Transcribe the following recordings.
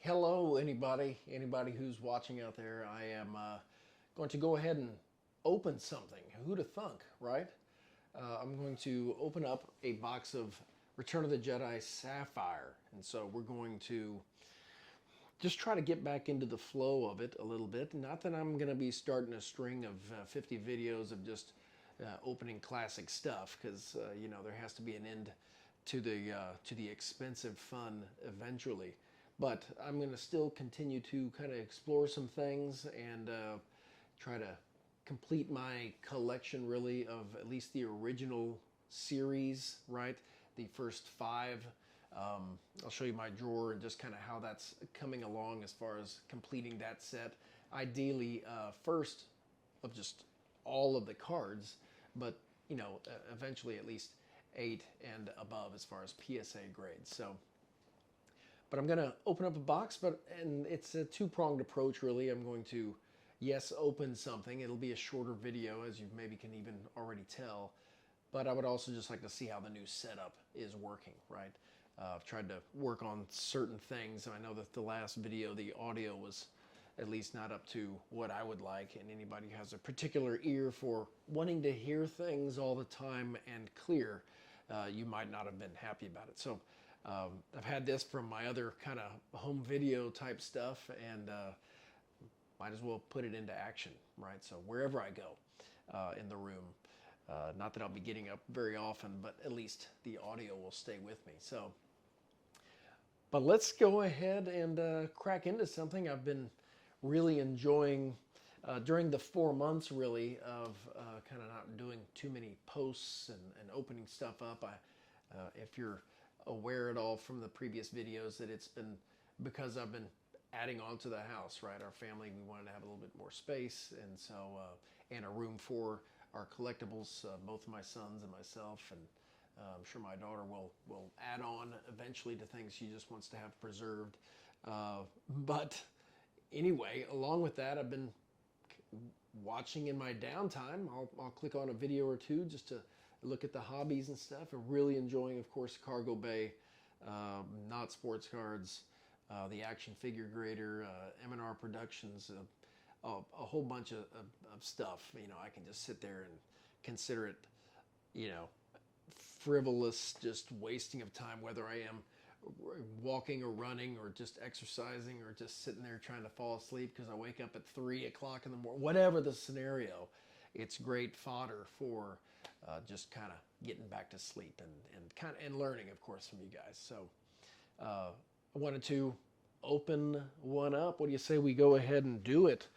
Hello, anybody who's watching out there. I am going to go ahead and open something. Who'd have thunk, right? I'm going to open up a box of Return of the Jedi Sapphire. And so we're going to just try to get back into the flow of it a little bit. Not that I'm going to be starting a string of 50 videos of just opening classic stuff, because there has to be an end to the expensive fun eventually. But I'm going to still continue to kind of explore some things and try to complete my collection, really, of at least the original series, right? The first five. I'll show you my drawer and just kind of how that's coming along as far as completing that set. Ideally, first of just all of the cards, but eventually at least 8 and above as far as PSA grades. But I'm going to open up a box, and it's a two-pronged approach, really. I'm going to, yes, open something. It'll be a shorter video, as you maybe can even already tell. But I would also just like to see how the new setup is working, right? I've tried to work on certain things, and I know that the last video, the audio was at least not up to what I would like, and anybody who has a particular ear for wanting to hear things all the time and clear, you might not have been happy about it. So I've had this from my other kind of home video type stuff, and might as well put it into action, right? So wherever I go in the room, not that I'll be getting up very often, but at least the audio will stay with me. But let's go ahead and crack into something I've been really enjoying during the 4 months, really, of kind of not doing too many posts and opening stuff up. If you're aware at all from the previous videos, that it's been because I've been adding on to the house, right? Our family, we wanted to have a little bit more space, and so and a room for our collectibles, both my sons and myself, and I'm sure my daughter will add on eventually to things she just wants to have preserved. But anyway, along with that, I've been watching in my downtime. I'll click on a video or two just to look at the hobbies and stuff, and really enjoying, of course, Cargo Bay, Not Sports Cards, the Action Figure Grader, M&R Productions, a whole bunch of stuff. I can just sit there and consider it, frivolous, just wasting of time, whether I am walking or running or just exercising or just sitting there trying to fall asleep because I wake up at 3 o'clock in the morning. Whatever the scenario, it's great fodder for just kind of getting back to sleep and learning, of course, from you guys. So I wanted to open one up. What do you say we go ahead and do it?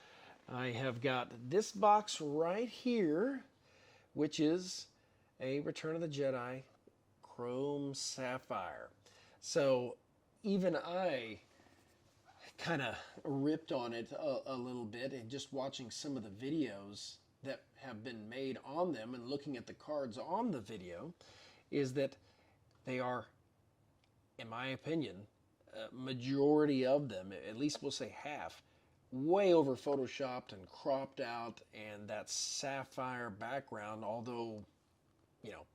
I have got this box right here, which is a Return of the Jedi Chrome Sapphire. So even I kind of ripped on it a little bit, and just watching some of the videos that have been made on them and looking at the cards on the video, is that they are, in my opinion, majority of them, at least we'll say half, way over photoshopped and cropped out, and that sapphire background, although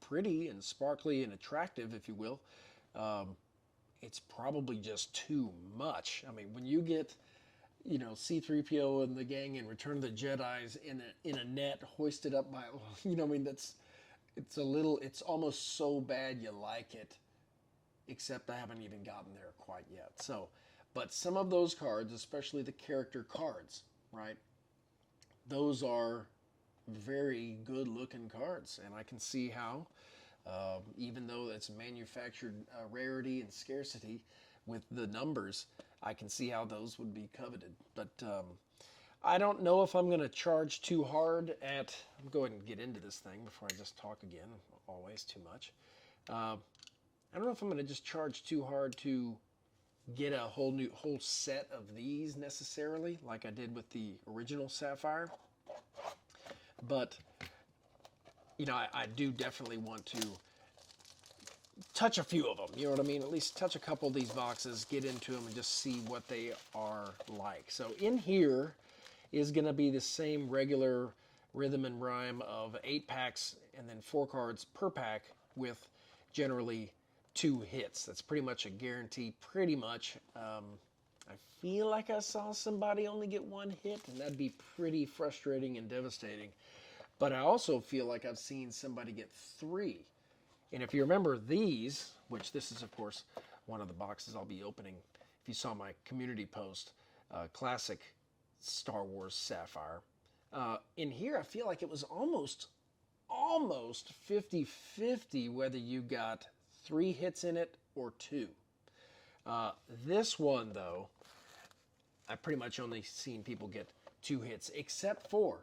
pretty and sparkly and attractive, if you will, it's probably just too much. I mean, when you get C-3PO and the gang in Return of the Jedi's in a net hoisted up by it's almost so bad you like it, except I haven't even gotten there quite yet. But some of those cards, especially the character cards, right? Those are very good looking cards, and I can see how, even though it's manufactured rarity and scarcity with the numbers, I can see how those would be coveted. But I don't know if I'm going to charge too hard I'm going to get into this thing before I just talk again, always too much. I don't know if I'm going to just charge too hard to get a whole set of these necessarily, like I did with the original Sapphire. But I do definitely want to touch a few of them. You know what I mean? At least touch a couple of these boxes, get into them, and just see what they are like. So in here is going to be the same regular rhythm and rhyme of 8 packs and then 4 cards per pack, with generally 2 hits. That's pretty much a guarantee, pretty much. I feel like I saw somebody only get one hit, and that'd be pretty frustrating and devastating. But I also feel like I've seen somebody get 3. And if you remember these, which this is, of course, one of the boxes I'll be opening, if you saw my community post, classic Star Wars Sapphire. In here, I feel like it was almost 50-50 whether you got 3 hits in it or 2. This one, though, I pretty much only seen people get 2 hits, except for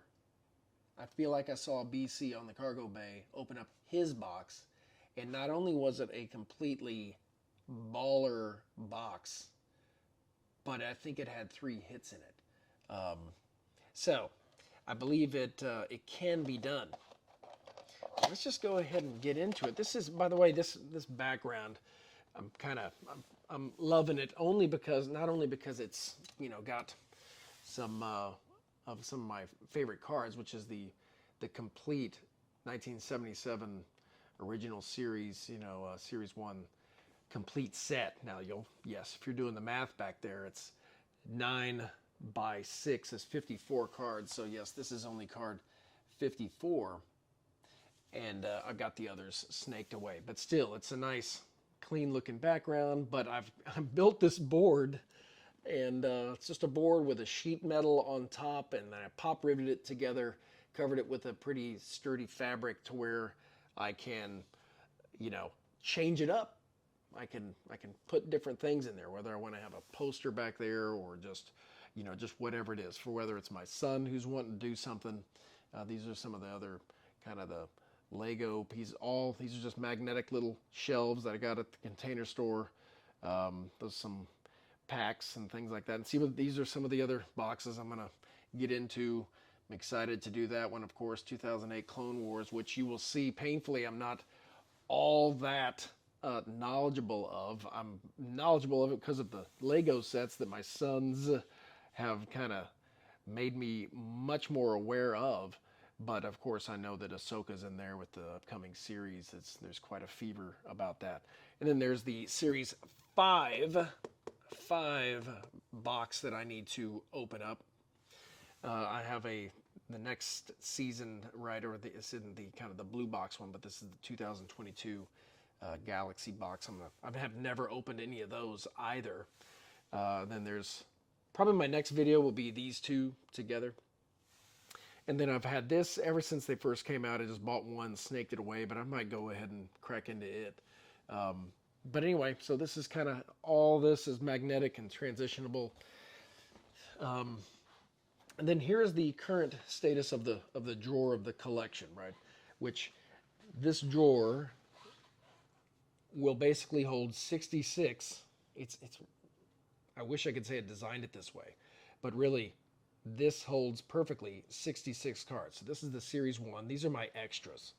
I feel like I saw BC on the cargo bay open up his box, and not only was it a completely baller box, but I think it had 3 hits in it. So I believe it can be done. Let's just go ahead and get into it. This is, by the way, this background, I'm loving it not only because it's, you know, got some of some of my favorite cards, which is the complete 1977 original series, you know, Series 1 complete set. Now, if you're doing the math back there, it's 9 by 6 is 54 cards. So yes, this is only card 54. And I've got the others snaked away. But still, it's a nice, clean-looking background. But I've built this board, and it's just a board with a sheet metal on top, and then I pop riveted it together, covered it with a pretty sturdy fabric to where I can, you know, change it up. I can put different things in there, whether I want to have a poster back there or just, you know, just whatever it is. For whether it's my son who's wanting to do something. These are some of the other kind of the Lego pieces. These are just magnetic little shelves that I got at the Container Store. There's some packs and things like that. And see what these are some of the other boxes I'm gonna get into. I'm excited to do that one, of course. 2008 Clone Wars, which you will see painfully I'm not all that knowledgeable of. I'm knowledgeable of it because of the Lego sets that my sons have kind of made me much more aware of. But of course, I know that Ahsoka's in there with the upcoming series. There's quite a fever about that. And then there's the Series 5 box that I need to open up. I have the next season, right, or it's in the kind of the blue box one, but this is the 2022 Galaxy box. I have never opened any of those either. Then there's probably my next video will be these two together. And then I've had this ever since they first came out. I just bought one, snaked it away, but I might go ahead and crack into it. But anyway, so this is kind of, all this is magnetic and transitionable. And then here's the current status of the drawer of the collection, right? Which this drawer will basically hold 66. I wish I could say I designed it this way, but really, this holds perfectly 66 cards. So this is the Series 1. These are my extras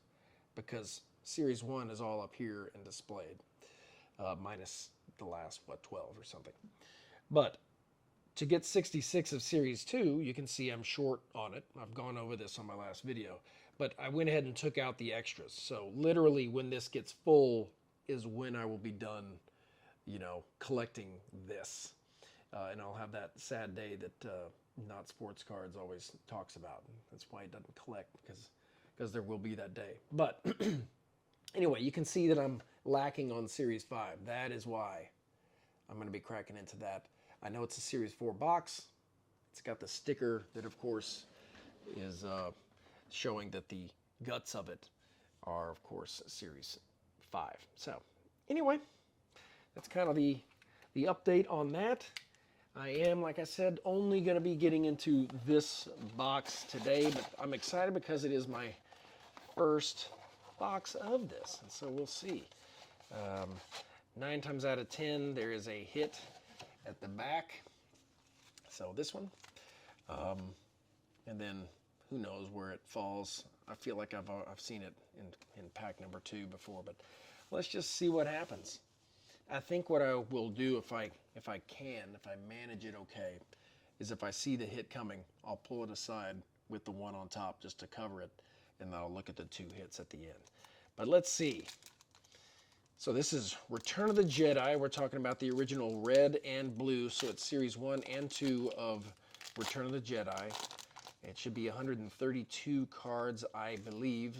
because Series 1 is all up here and displayed, minus the last, 12 or something. But to get 66 of Series 2, you can see I'm short on it. I've gone over this on my last video. But I went ahead and took out the extras. So literally when this gets full is when I will be done, you know, collecting this. And I'll have that sad day that Not Sports Cards always talks about. That's why he doesn't collect, because there will be that day. But anyway, you can see that I'm lacking on Series 5. That is why I'm going to be cracking into that. I know it's a Series 4 box. It's got the sticker that, of course, is showing that the guts of it are, of course, Series 5. So anyway, that's kind of the update on that. I am, like I said, only going to be getting into this box today, but I'm excited because it is my first box of this, and so we'll see. 9 times out of 10, there is a hit at the back. So this one, and then who knows where it falls. I feel like I've seen it in pack number 2 before, but let's just see what happens. I think what I will do if I manage it okay, is if I see the hit coming, I'll pull it aside with the one on top just to cover it, and then I'll look at the 2 hits at the end. But let's see. So this is Return of the Jedi. We're talking about the original red and blue. So it's series 1 and 2 of Return of the Jedi. It should be 132 cards, I believe.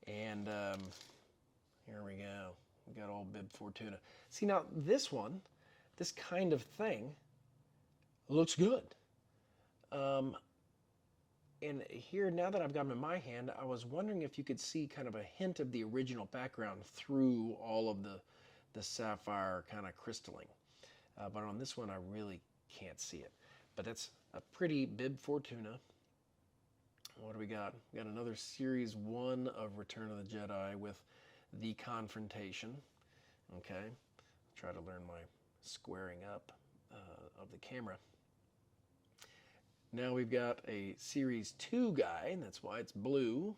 And here we go. We got old Bib Fortuna. See, now this one, this kind of thing, looks good. And here, now that I've got them in my hand, I was wondering if you could see kind of a hint of the original background through all of the sapphire kind of crystalling. But on this one, I really can't see it. But that's a pretty Bib Fortuna. What do we got? We got another Series 1 of Return of the Jedi with the Confrontation. Okay. Try to learn my squaring up of the camera. Now we've got a Series 2 guy, and that's why it's blue,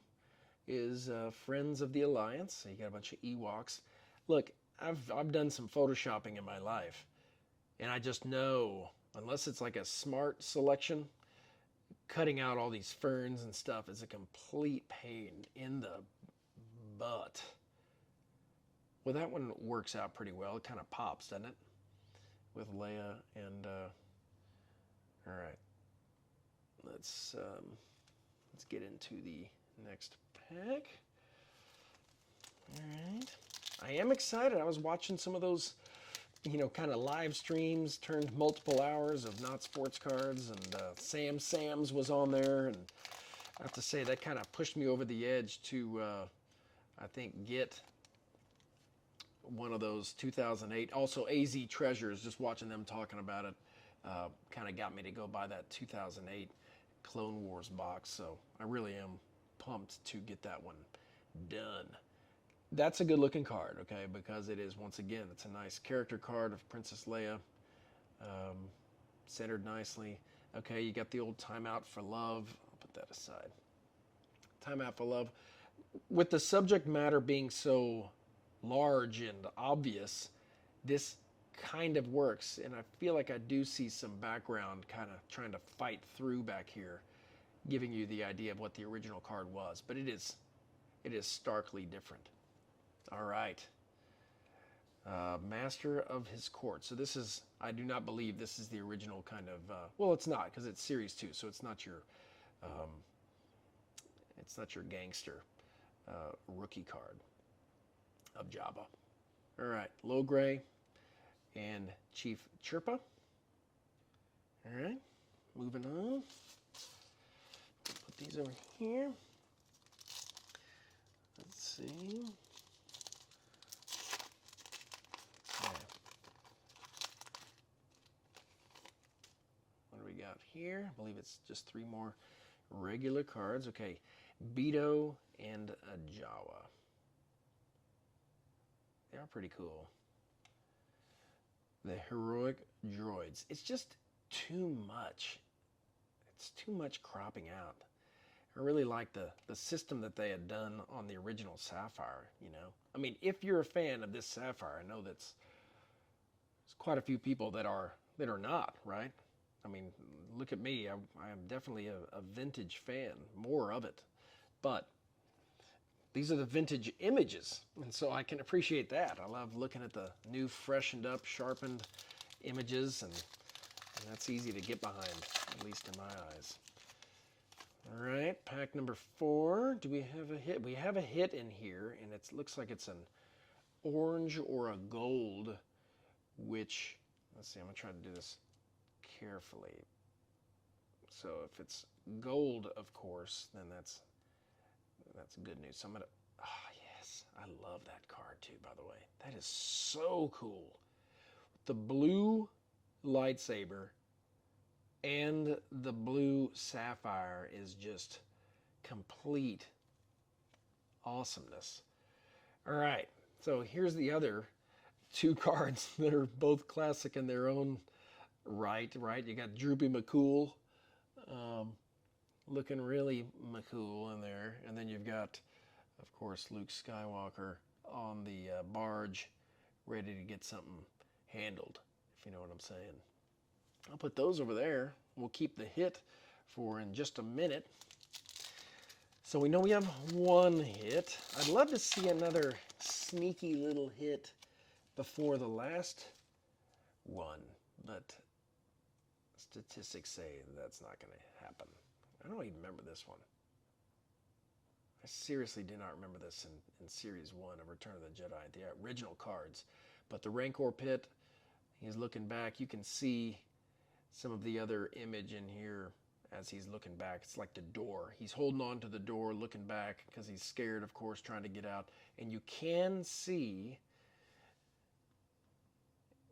is Friends of the Alliance. So you got a bunch of Ewoks. Look, I've done some photoshopping in my life, and I just know, unless it's like a smart selection, cutting out all these ferns and stuff is a complete pain in the butt. Well, that one works out pretty well. It kind of pops, doesn't it? With Leia and, all right. Let's get into the next pack. All right. I am excited. I was watching some of those, kind of live streams, turned multiple hours of Not Sports Cards, and Sam's was on there, and I have to say that kind of pushed me over the edge to, I think, get one of those 2008. Also, AZ Treasures, just watching them talking about it, kind of got me to go buy that 2008 Clone Wars box. So I really am pumped to get that one done. That's a good looking card, okay, because it is, once again, it's a nice character card of Princess Leia, centered nicely. Okay, you got the old Time Out for Love. I'll put that aside. Time Out for Love. With the subject matter being so large and obvious, this kind of works, and I feel like I do see some background kind of trying to fight through back here, giving you the idea of what the original card was, but it is starkly different. All right. Master of His Court. So this is, I do not believe this is the original kind of, well, it's not, because it's Series 2, so it's not your gangster rookie card of Jabba. All right, Low Gray and Chief Chirpa. All right, moving on. Put these over here. Let's see. Okay. What do we got here? I believe it's just 3 more regular cards. Okay, Beto and a Jawa. They are pretty cool. The Heroic Droids. It's just too much. It's too much cropping out. I really like the system that they had done on the original Sapphire, I mean, if you're a fan of this Sapphire, I know there's quite a few people that are not, right? I mean, look at me. I am definitely a vintage fan, more of it. But these are the vintage images, and so I can appreciate that. I love looking at the new, freshened up, sharpened images, and that's easy to get behind, at least in my eyes. All right, pack number 4. Do we have a hit? We have a hit in here, and it looks like it's an orange or a gold, which, let's see, I'm going to try to do this carefully. So if it's gold, of course, then that's good news. So I'm going to, yes, I love that card too, by the way. That is so cool. The blue lightsaber and the blue sapphire is just complete awesomeness. All right, so here's the other 2 cards that are both classic in their own right? You got Droopy McCool, looking really McCool in there, and then you've got, of course, Luke Skywalker on the barge, ready to get something handled, if you know what I'm saying. I'll put those over there. We'll keep the hit for in just a minute. So we know we have one hit. I'd love to see another sneaky little hit before the last one, but statistics say that's not going to happen. I don't even remember this one. I seriously do not remember this in Series 1 of Return of the Jedi, the original cards. But the Rancor pit, he's looking back. You can see some of the other image in here as he's looking back. It's like the door. He's holding on to the door, looking back because he's scared, of course, trying to get out. And you can see,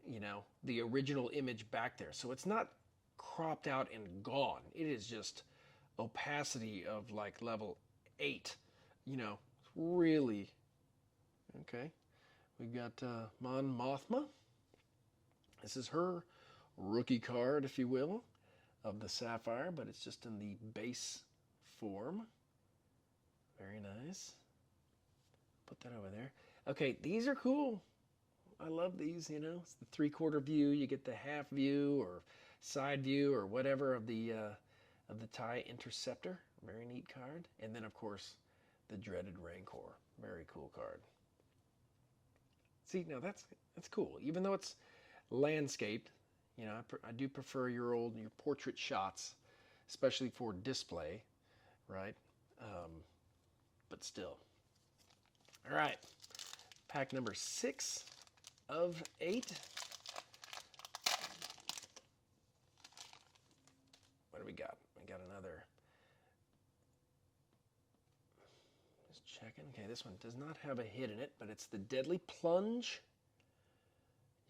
you know, the original image back there. So it's not cropped out and gone. It is just opacity of like level 8. You know, really. Okay. We've got Mon Mothma. This is her rookie card, if you will, of the Sapphire, but it's just in the base form. Very nice. Put that over there. Okay, these are cool. I love these, you know. It's the 3/4 view. You get the half view or side view or whatever of the TIE Interceptor. Very neat card. And then, of course, the dreaded Rancor. Very cool card. See, now that's cool. Even though it's landscaped, you know, I do prefer your portrait shots, especially for display, right? But still. All right, pack number 6 of 8. What do we got? We got another. Just checking. Okay, this one does not have a hit in it, but it's the Deadly Plunge.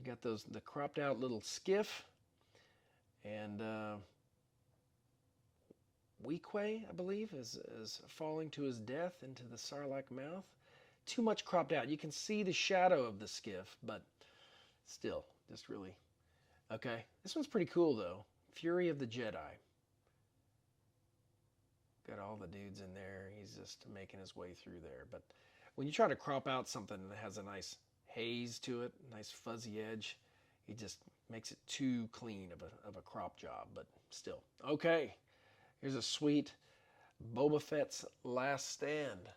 You got the cropped out little skiff, and Weequay, I believe, is falling to his death into the Sarlacc mouth. Too much cropped out. You can see the shadow of the skiff, but still, just really. Okay, this one's pretty cool though. Fury of the Jedi. Got all the dudes in there. He's just making his way through there. But when you try to crop out something that has a nice haze to it, nice fuzzy edge, it just makes it too clean of a crop job, but still. Okay, here's a sweet Boba Fett's Last Stand.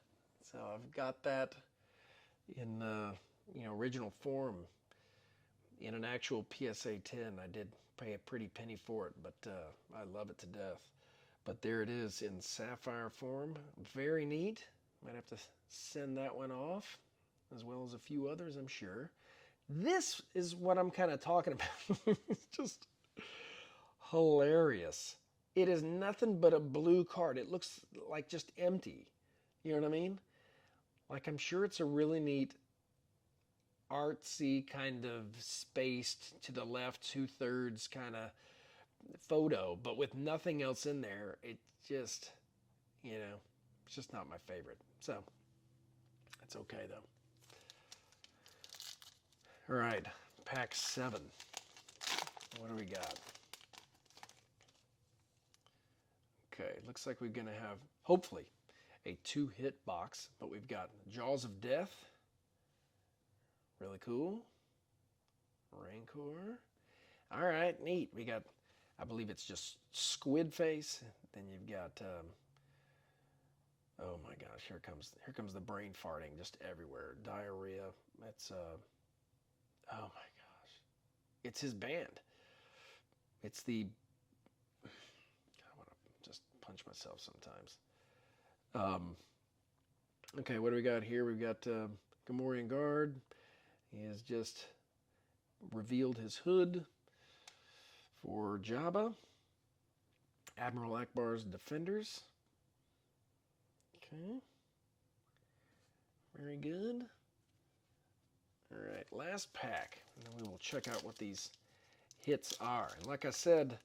So I've got that in original form in an actual PSA 10. I did pay a pretty penny for it, but I love it to death. But there it is in sapphire form. Very neat. Might have to send that one off, as well as a few others, I'm sure. This is what I'm kind of talking about. It's just hilarious. It is nothing but a blue card. It looks like just empty. You know what I mean? Like, I'm sure it's a really neat, artsy, kind of spaced to the left, 2/3 kind of photo, but with nothing else in there. It just, it's just not my favorite. So, it's okay though. All right, pack 7. What do we got? Okay, looks like we're going to have, hopefully, a 2-hit box, but we've got Jaws of Death. Really cool. Rancor. All right, neat. We got, I believe it's just Squid Face. Then you've got, oh my gosh, here comes the brain farting just everywhere. Diarrhea. It's, oh my gosh. It's his band. It's the, I want to just punch myself sometimes. Okay, what do we got here? We've got Gamorrean Guard. He has just revealed his hood for Jabba. Admiral Akbar's Defenders. Okay. Very good. All right, last pack. And then we will check out what these hits are. And like I said,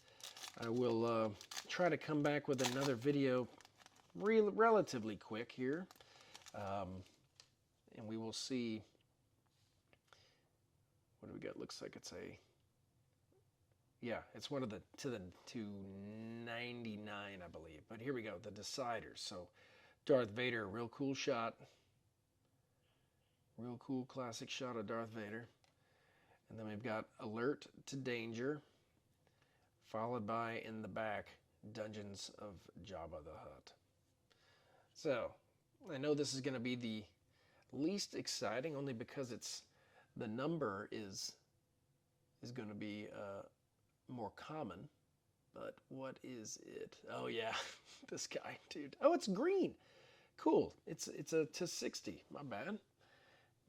I will try to come back with another video relatively quick here. And we will see. What do we got? Looks like it's a, yeah, it's one of the to 99, I believe. But here we go, the Deciders. So Darth Vader, real cool shot. Real cool classic shot of Darth Vader. And then we've got Alert to Danger, followed by, in the back, Dungeons of Jabba the Hutt. So, I know this is going to be the least exciting, only because the number is going to be more common. But what is it? Oh yeah, this guy, dude. Oh, it's green. Cool. It's a to 60. My bad.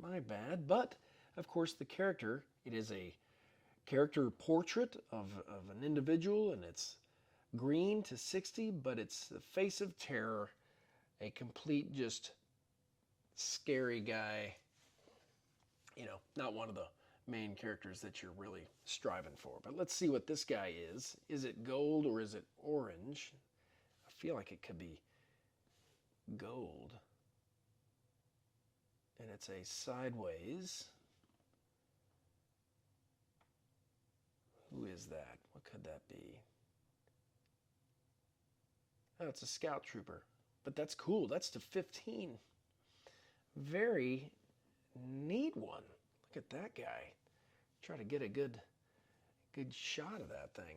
My bad. But of course, the character. It is a character portrait of an individual, and it's green to 60. But it's the face of terror, a complete just scary guy. You know, not one of the main characters that you're really striving for. But let's see what this guy is. Is it gold or is it orange? I feel like it could be gold. And it's a sideways. Who is that? What could that be? Oh, it's a scout trooper. But that's cool. That's to 15. Very neat one. Look at that guy. Try to get a good shot of that thing.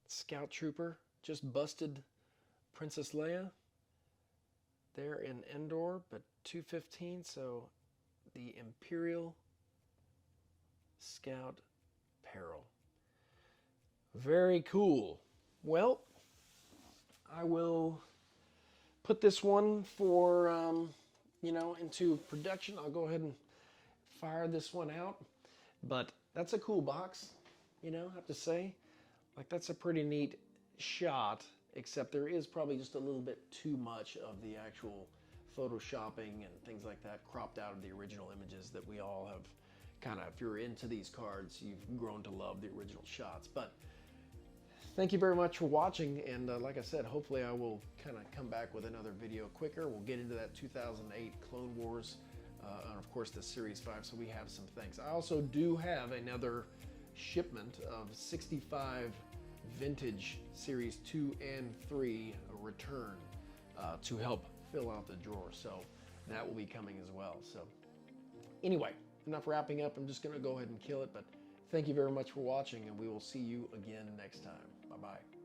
Scout trooper just busted Princess Leia there in Endor, but 215, so the Imperial Scout Peril. Very cool. Well, I will put this one for into production. I'll go ahead and fire this one out. But that's a cool box, I have to say. Like, that's a pretty neat shot, except there is probably just a little bit too much of the actual photoshopping and things like that cropped out of the original images that we all have kind of, if you're into these cards, you've grown to love the original shots. But thank you very much for watching, and like I said, hopefully I will kind of come back with another video quicker. We'll get into that 2008 Clone Wars, and of course the Series 5, so we have some things. I also do have another shipment of 65 vintage Series 2 and 3 return to help fill out the drawer, so that will be coming as well. So anyway, enough wrapping up. I'm just going to go ahead and kill it, but thank you very much for watching, and we will see you again next time. Bye-bye.